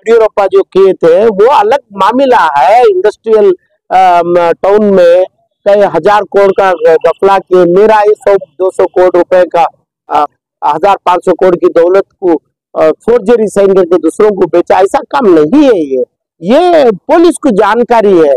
येडियुरप्पा जो किए थे वो अलग मामला है। इंडस्ट्रियल टाउन में कई हजार करोड़ का घपला किए, मेरा 100-200 करोड़ रुपए का 1500 करोड़ की दौलत को फोर्जरी साइन करके दूसरों को बेचा, ऐसा काम नहीं है। ये पुलिस को जानकारी है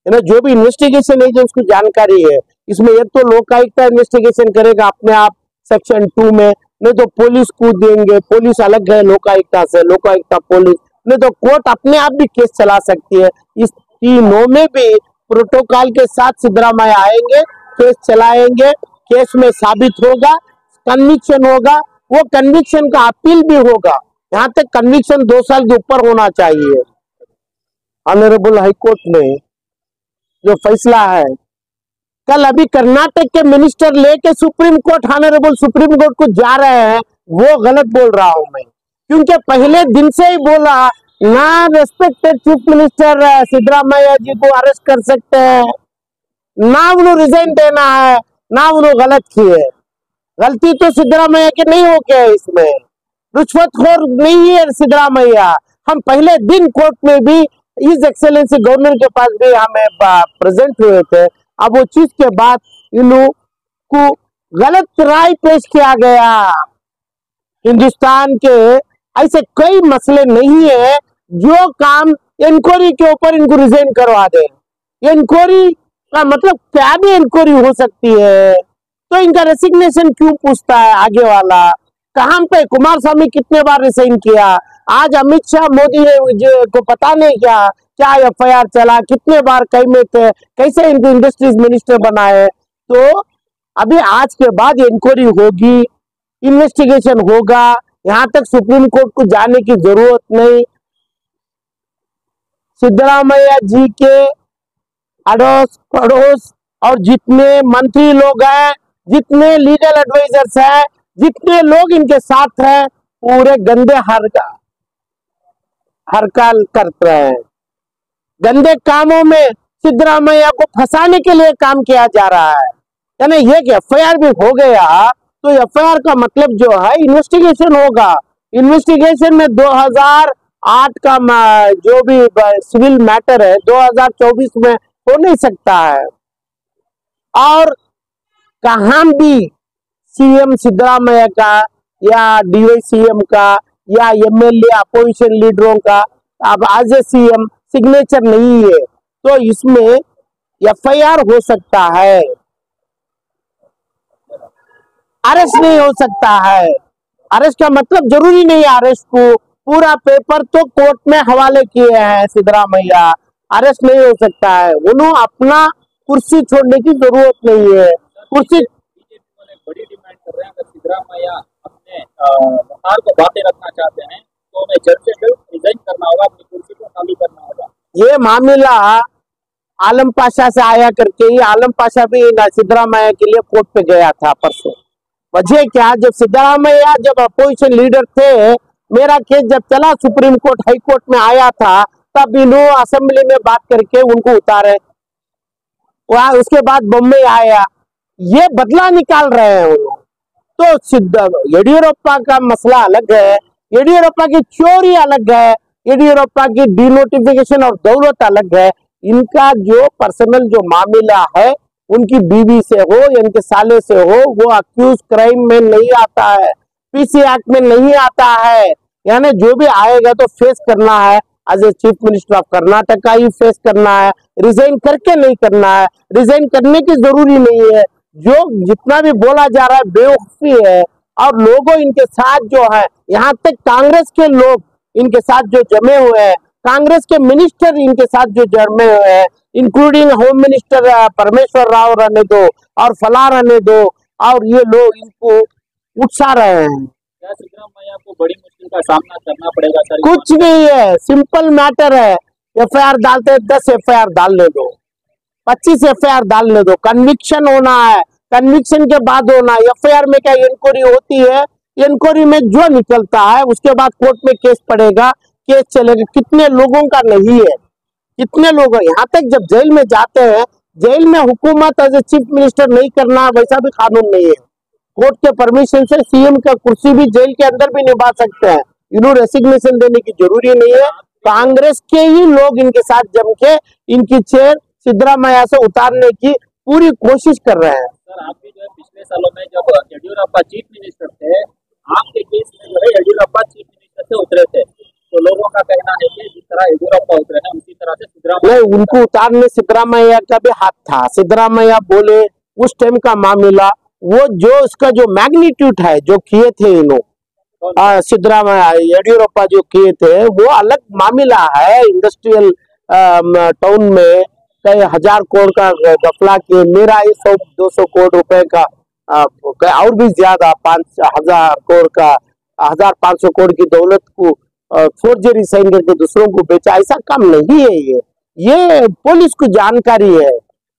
ना, जो भी इन्वेस्टिगेशन एजेंट्स को जानकारी है। इसमें एक तो लोकायुक्त इन्वेस्टिगेशन करेगा अपने आप सेक्शन 2 में, नहीं तो पुलिस को देंगे, पुलिस अलग है लोकायुक्ता से, लोकायुक्ता पुलिस, नहीं तो कोर्ट अपने आप भी केस चला सकती है। इस तीनों में भी प्रोटोकॉल के साथ सिद्धरामैया आएंगे, केस चलाएंगे, केस में साबित होगा, कन्विक्शन होगा, वो कन्विक्शन का अपील भी होगा। यहाँ तक कन्विक्शन 2 साल के ऊपर होना चाहिए। ऑनरेबल हाईकोर्ट ने जो फैसला है, कल अभी कर्नाटक के मिनिस्टर लेके supreme court, honourable supreme court को जा रहे हैं, वो गलत बोल रहा हूं मैं, क्योंकि पहले दिन से ही बोला ना रेस्पेक्टेड चीफ मिनिस्टर सिद्धरामैया जी को अरेस्ट कर सकते हैं, ना उन्होंने रिजाइन देना है, ना उन्होंने गलत किए। गलती तो सिद्धरामैया की नहीं हो गया, इसमें रुश्वतखोर नहीं है सिद्धरामैया। हम पहले दिन कोर्ट में भी इस एक्सेलेंसी गवर्नर के पास भी हमें प्रेजेंट हुए थे। अब वो चीज के बाद इन लोगों को गलत राय पेश किया गया। हिंदुस्तान के ऐसे कई मसले नहीं है जो काम इंक्वायरी के ऊपर इनको रिजाइन करवा दे। इंक्वायरी का मतलब क्या भी इंक्वायरी हो सकती है, तो इनका रेसिग्नेशन क्यों पूछता है आगे वाला? कहां पे कुमारस्वामी कितने बार रिजाइन किया? आज अमित शाह मोदी ने को पता नहीं क्या एफआईआर चला, कितने बार कई में थे, कैसे इनको इंडस्ट्रीज मिनिस्टर बनाए। तो अभी आज के बाद इंक्वायरी होगी, इन्वेस्टिगेशन होगा, यहाँ तक सुप्रीम कोर्ट को जाने की जरूरत नहीं। सिद्धरामैया जी के अड़ोस पड़ोस और जितने मंत्री लोग हैं, जितने लीगल एडवाइजर्स हैं, जितने लोग इनके साथ हैं, पूरे गंदे हरकत करते हैं। गंदे कामों में सिद्धरामैया को फंसाने के लिए काम किया जा रहा है। यानी ये एफआईआर भी हो गया तो एफआईआर का मतलब जो है इन्वेस्टिगेशन होगा। इन्वेस्टिगेशन में 2008 का जो भी सिविल मैटर है 2024 में हो नहीं सकता है। और कहां भी सीएम सिद्धरामैया का या डीवाईसीएम का या एमएलए अपोजिशन लीडरों का अब एज ए सीएम सिग्नेचर नहीं है, तो इसमें एफआईआर हो सकता है, अरेस्ट नहीं हो सकता है। अरेस्ट का मतलब जरूरी नहीं है अरेस्ट को, पूरा पेपर तो कोर्ट में हवाले किए हैं सिद्धरामैया, अरेस्ट नहीं हो सकता है। उन्होंने अपना कुर्सी छोड़ने की जरूरत नहीं है। कुर्सी बड़ी डिमांड कर रहे हैं, अगर सिद्धरामैया अपने वकार को बातें रखना चाहते हैं तो उन्हें जल्द से जल्द रिजाइन करना होगा, अपनी कुर्सी को खाली करना होगा। ये मामला आलम पाशा से आया करके ही, आलम पाशा भी सिद्धरामैया के लिए कोर्ट पे गया था परसों। वजह क्या, जब सिद्धरामैया जब अपोजिशन लीडर थे, मेरा केस जब चला सुप्रीम कोर्ट हाई कोर्ट में आया था, तब इन्होंने असेंबली में बात करके उनको उतारे, वहां उसके बाद बम्बई आया, ये बदला निकाल रहे हैं उन्होंने। तो येडियुरप्पा का मसला अलग है, येडियुरप्पा की चोरी अलग है, येडियुरप्पा की डिनोटिफिकेशन और दौलत अलग है। इनका जो पर्सनल जो मामला है, उनकी बीवी से हो या इनके साले से हो, वो अक्यूज क्राइम में नहीं आता है, पीसी एक्ट में नहीं आता है। यानी जो भी आएगा तो फेस करना है, as a chief minister of Karnataka ही फेस करना है, रिजाइन करके नहीं करना है। रिजाइन करने की जरूरी नहीं है, जो जितना भी बोला जा रहा है बेवकूफी है। और लोगों इनके साथ जो है, यहाँ तक कांग्रेस के लोग इनके साथ जो जमे हुए हैं, कांग्रेस के मिनिस्टर इनके साथ जो जमे हुए हैं, इंक्लूडिंग होम मिनिस्टर परमेश्वर राव रहने दो और फला रहने दो, और ये लोग इनको उकसा रहे हैं। क्या सिद्धरामैया को बड़ी मुश्किल का सामना करना पड़ेगा सर? कुछ नहीं है, सिंपल मैटर है। एफआईआर डालते 10 एफआईआर डालने दो, 25 एफआईआर डालने दो, कन्विक्शन होना है, कन्विक्शन के बाद होना। एफआईआर में क्या इंक्वायरी होती है, इंक्वायरी में जो निकलता है उसके बाद कोर्ट में केस पड़ेगा, केस चलेगा। कितने लोगों का नहीं है, कितने लोग यहाँ तक जब जेल में जाते हैं, जेल में हुकूमत एज ए चीफ मिनिस्टर नहीं करना, वैसा भी कानून नहीं है। कोर्ट के परमिशन से सीएम का कुर्सी भी जेल के अंदर भी निभा सकते हैं, इन्होंने रेसिग्नेशन देने की जरूरी नहीं है। कांग्रेस के ही लोग इनके साथ जम के इनकी चेयर सिद्धरामैया से उतारने की पूरी कोशिश कर रहे हैं। सर आप भी जो है पिछले सालों में जब येडियुरप्पा चीफ मिनिस्टर थे, आपके केस में जो है येडियुरप्पा चीफ मिनिस्टर से उतरे थे, तो लोगों का कहना है कि जिस तरह येडियुरप्पा उतरे हैं उसी तरह से सिद्धरामैया नहीं, उनको उतारने सिद्धरामैया का भी हाथ था। सिद्धरामैया बोले उस टाइम का मामला, वो जो उसका जो मैग्नीट्यूड है जो किए थे इन लोग सिद्धरामैया येडियुरप्पा जो किए थे वो अलग मामला है। इंडस्ट्रियल टाउन में कई हजार करोड़ का गफला किए, मेरा ही 100-200 करोड़ रुपए का और भी ज्यादा 5,000 करोड़ का 1,500 करोड़ की दौलत को फोर्जरी साइन करके दूसरों को बेचा। ऐसा काम नहीं है। ये पुलिस को जानकारी है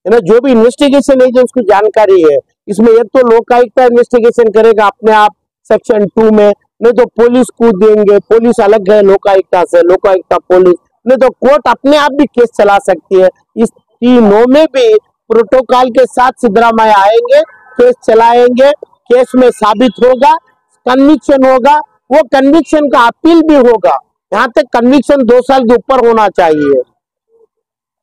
ना, जो भी इन्वेस्टिगेशन एजेंट्स को जानकारी है। इसमें एक तो लोकायुक्त इन्वेस्टिगेशन करेगा अपने आप सेक्शन 2 में, नहीं तो पुलिस को देंगे। पुलिस अलग है लोकायुक्ता से, लोकायुक्ता पुलिस, नहीं तो कोर्ट अपने आप भी केस चला सकती है। इस तीनों में भी प्रोटोकॉल के साथ सिद्धरामैया आएंगे, केस चलाएंगे, केस में साबित होगा, कन्विक्शन होगा, वो कन्विक्शन का अपील भी होगा। यहाँ तक कन्विक्शन 2 साल के ऊपर होना चाहिए।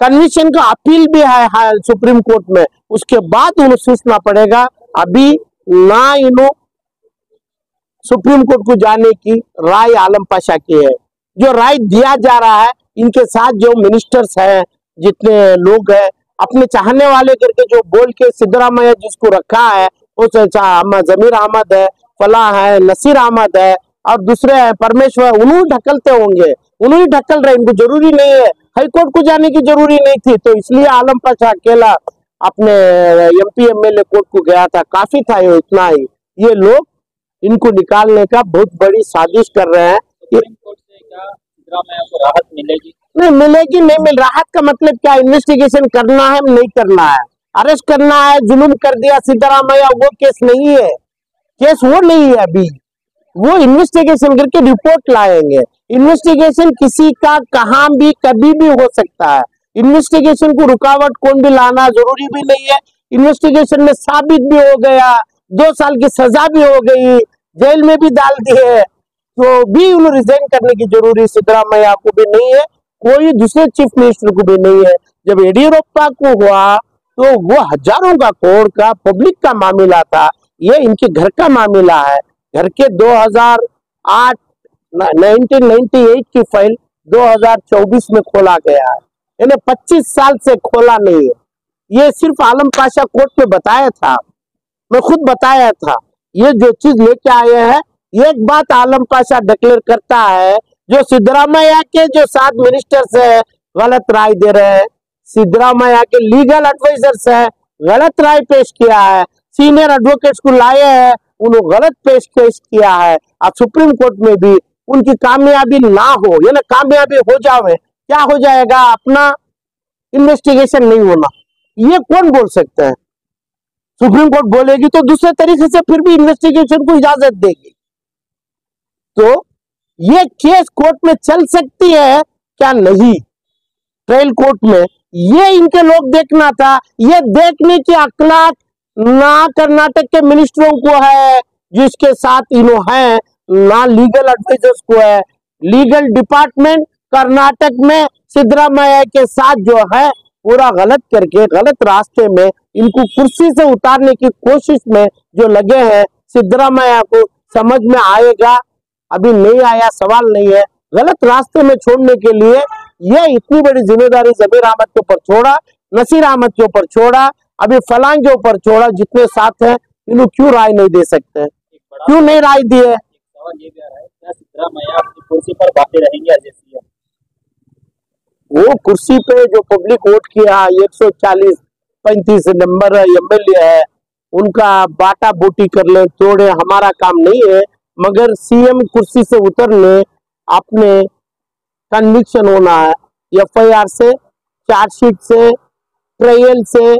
कन्विक्शन का अपील भी है सुप्रीम कोर्ट में, उसके बाद उन्हें सोचना पड़ेगा। अभी ना इन्हों सुप्रीम कोर्ट को जाने की राय आलम पाशा की है। जो राय दिया जा रहा है, इनके साथ जो मिनिस्टर्स हैं, जितने लोग हैं, अपने चाहने वाले करके जो बोल के सिद्धरामैया जिसको रखा है, वो जमीर अहमद है, फलाह है, नसीर अहमद है और दूसरे है परमेश्वर, उन्होंने ढकलते होंगे, उन्होंने ढकल रहे। इनको जरूरी नहीं है, हाईकोर्ट को जाने की जरूरी नहीं थी, तो इसलिए आलम पाशा अकेला अपने MP MLA कोर्ट को गया था, काफी था ये, इतना ही। ये लोग इनको निकालने का बहुत बड़ी साजिश कर रहे हैं। सुप्रीम कोर्ट से क्या सिद्धरामैया को राहत मिलेगी? नहीं मिलेगी, नहीं मिल। राहत का मतलब क्या? इन्वेस्टिगेशन करना है नहीं करना है, अरेस्ट करना है, जुलूम कर दिया सिद्धरामैया, वो केस नहीं है। केस वो नहीं है अभी, वो इन्वेस्टिगेशन करके रिपोर्ट लाएंगे। इन्वेस्टिगेशन किसी का कहाँ भी कभी भी हो सकता है। इन्वेस्टिगेशन को रुकावट कौन भी लाना जरूरी भी नहीं है। इन्वेस्टिगेशन में साबित भी हो गया, 2 साल की सजा भी हो गई, जेल में भी डाल दिए, तो भी उन्हें रिजाइन करने की जरूरी सिद्धरामैया को भी नहीं है, कोई दूसरे चीफ मिनिस्टर को भी नहीं है। जब येडियुरप्पा को हुआ तो वो हजारों का करोड़ का पब्लिक का मामला था, ये इनके घर का मामला है। घर के 2008 1998 की फाइल 2024 में खोला गया है, इन्हें 25 साल से खोला नहीं है। ये सिर्फ आलम पाशा कोर्ट में बताया था, मैं खुद बताया था। ये जो चीज लेके आए हैं, एक बात आलम पाशा डिक्लेयर करता है, जो सिद्धरामैया के जो 7 मिनिस्टर्स है गलत राय दे रहे हैं, सिद्धरामैया के लीगल एडवाइजर्स है गलत राय पेश किया है, सीनियर एडवोकेट्स को लाए हैं उन्होंने गलत पेश किया है। अब सुप्रीम कोर्ट में भी उनकी कामयाबी ना हो, या ना कामयाबी हो जावे, क्या हो जाएगा? अपना इन्वेस्टिगेशन नहीं होना, ये कौन बोल सकता है? सुप्रीम कोर्ट बोलेगी तो दूसरे तरीके से फिर भी इन्वेस्टिगेशन को इजाजत देगी। तो ये केस कोर्ट में चल सकती है क्या? नहीं, ट्रायल कोर्ट में। ये इनके लोग देखना था, ये देखने की अकलाक ना कर्नाटक के मिनिस्टरों को है जिसके साथ इन्हों है, ना लीगल एडवाइजर्स को है। लीगल डिपार्टमेंट कर्नाटक में सिद्धरामैया के साथ जो है पूरा गलत करके गलत रास्ते में इनको कुर्सी से उतारने की कोशिश में जो लगे हैं। सिद्धरामैया को समझ में आएगा, अभी नहीं आया सवाल नहीं है। गलत रास्ते में छोड़ने के लिए ये इतनी बड़ी जिम्मेदारी जमीर अहमद के ऊपर छोड़ा, नसीर अहमद के ऊपर छोड़ा, अभी फलां के ऊपर छोड़ा, जितने साथ हैं इन्हों क्यों राय नहीं दे सकते? क्यों नहीं राय दिए? सवाल ये भी आ रहा है, क्या सिद्धरामैया अपनी कुर्सी पर बातें रहेंगे एज सीएम? वो कुर्सी पे जो पब्लिक वोट किया 140-35 नंबर MLA है, उनका बाटा बूटी कर ले तोड़े, हमारा काम नहीं है। मगर सीएम कुर्सी से उतरने अपने कन्विक्शन होना है, FIR से, चार्जशीट से, ट्रायल से,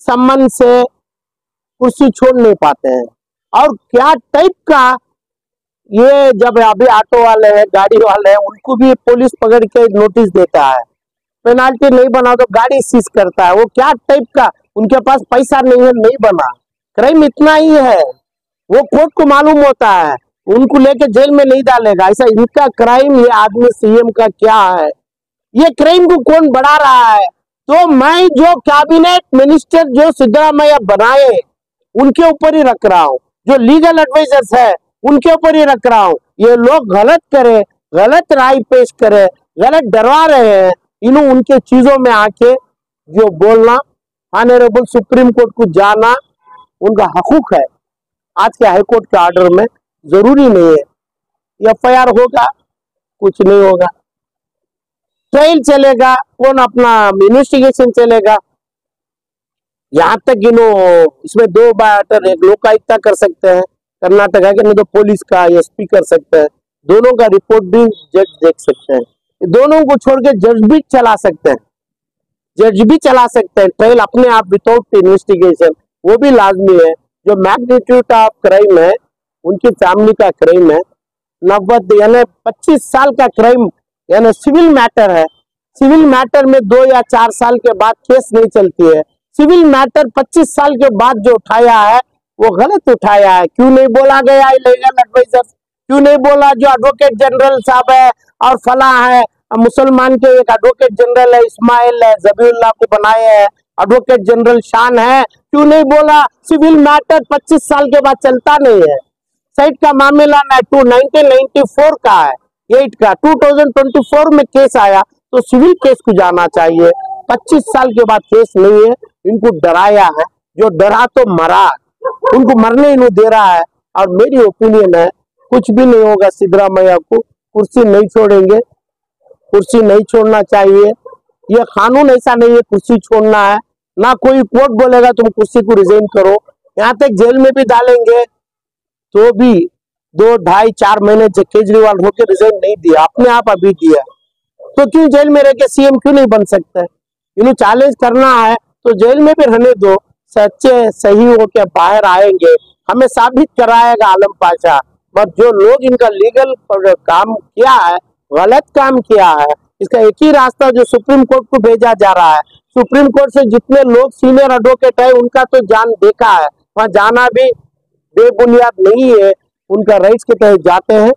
सम्मन से कुर्सी छोड़ नहीं पाते हैं। और क्या टाइप का ये, जब अभी ऑटो वाले हैं, गाड़ी वाले हैं, उनको भी पुलिस पकड़ के नोटिस देता है, पेनाल्टी नहीं बना तो गाड़ी सीज करता है। वो क्या टाइप का, उनके पास पैसा नहीं है, नहीं बना, क्राइम इतना ही है, वो कोर्ट को मालूम होता है। उनको लेके जेल में नहीं डालेगा। ऐसा इनका क्राइम, ये आदमी सीएम का क्या है, ये क्राइम को कौन बढ़ा रहा है? तो मैं जो कैबिनेट मिनिस्टर जो सिद्धरामैया बनाए उनके ऊपर ही रख रहा हूँ, जो लीगल एडवाइजर्स है उनके ऊपर ही रख रहा हूँ। ये लोग गलत करे, गलत राय पेश करे, गलत डरवा रहे हैं, इन्हों उनके चीजों में आके जो बोलना, ऑनरेबल सुप्रीम कोर्ट को जाना उनका हकूक है। आज के हाईकोर्ट के ऑर्डर में जरूरी नहीं है एफआईआर होगा, कुछ नहीं होगा, ट्रायल चलेगा, कौन अपना इन्वेस्टिगेशन चलेगा। यहाँ तक इसमें दो मैटर, एक लोकायुक्त कर सकते हैं कर्नाटक के, नहीं तो पुलिस का एसपी कर सकते हैं, दोनों का रिपोर्ट भी जज देख सकते हैं, दोनों को छोड़ के जज भी चला सकते हैं, ट्रायल अपने आप विदाउट इन्वेस्टिगेशन, वो भी लाजमी है। जो मैग्नीट्यूड ऑफ क्राइम है, उनकी फैमिली का क्राइम है, 90 यानी 25 साल का क्राइम यानी सिविल मैटर है। सिविल मैटर में 2 या 4 साल के बाद केस नहीं चलती है। सिविल मैटर 25 साल के बाद जो उठाया है वो गलत उठाया है। क्यों नहीं बोला गया लीगल एडवाइजर, क्यों नहीं बोला जो एडवोकेट जनरल साहब है और फला है, मुसलमान के एक एडवोकेट जनरल है इस्माइल जबीउल्लाह को बनाए हैं, एडवोकेट जनरल शान है, क्यों नहीं बोला? सिविल मैटर 25 साल के बाद चलता नहीं है। साइट का मामला 1994 का है, 8 का 2024 में केस आया, तो सिविल केस को जाना चाहिए। 25 साल के बाद केस नहीं है, इनको डराया है, जो डरा तो मरा, उनको मरने इन्हों दे रहा है। और मेरी ओपिनियन है कुछ भी नहीं होगा, सिद्धरामैया को कुर्सी नहीं छोड़ेंगे, कुर्सी नहीं छोड़ना चाहिए। ये कानून ऐसा नहीं है कुर्सी छोड़ना है, ना कोई कोर्ट बोलेगा तुम कुर्सी को रिजाइन करो। यहाँ तक जेल में भी डालेंगे तो भी 2, 2.5, 4 महीने केजरीवाल होकर रिजाइन नहीं दिया, अपने आप अभी दिया, तो क्यों जेल में रह के सीएम क्यों नहीं बन सकते? इन्हें चैलेंज करना है तो जेल में भी रहने दो, सच्चे सही होकर बाहर आएंगे, हमें साबित कराएगा आलम पाशा। बट जो लोग इनका लीगल काम किया है, गलत काम किया है, इसका एक ही रास्ता जो सुप्रीम कोर्ट को भेजा जा रहा है। सुप्रीम कोर्ट से जितने लोग सीनियर एडवोकेट है उनका तो जान देखा है, वहां जाना भी बेबुनियाद नहीं है, उनका राइट्स के तहत जाते हैं।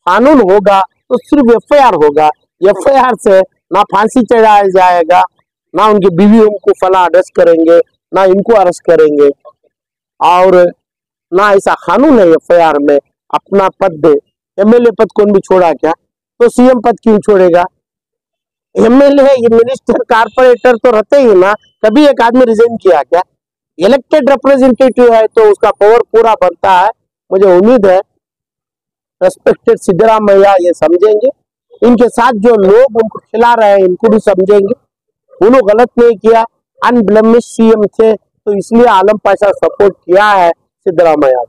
कानून होगा तो सिर्फ एफआईआर होगा, एफआईआर से ना फांसी चढ़ाया जाएगा, ना उनकी बीवी उनको फला अरेस्ट करेंगे, ना इनको अरेस्ट करेंगे, और ना ऐसा कानून है एफआईआर में। अपना पद दे, एमएलए पद कौन भी छोड़ा क्या? तो सीएम पद क्यों छोड़ेगा? एमएलए मिनिस्टर कारपोरेटर तो रहते ही ना, कभी एक आदमी रिजाइन किया क्या? इलेक्टेड रिप्रेजेंटेटिव है तो उसका पावर पूरा बनता है। मुझे उम्मीद है रेस्पेक्टेड सिद्धरामैया ये समझेंगे, इनके साथ जो लोग उनको खिला रहे हैं इनको भी समझेंगे। उन्होंने गलत नहीं किया, अनब्लेमिश सीएम थे, तो इसलिए आलम पाशा सपोर्ट किया है सिद्धरामैया।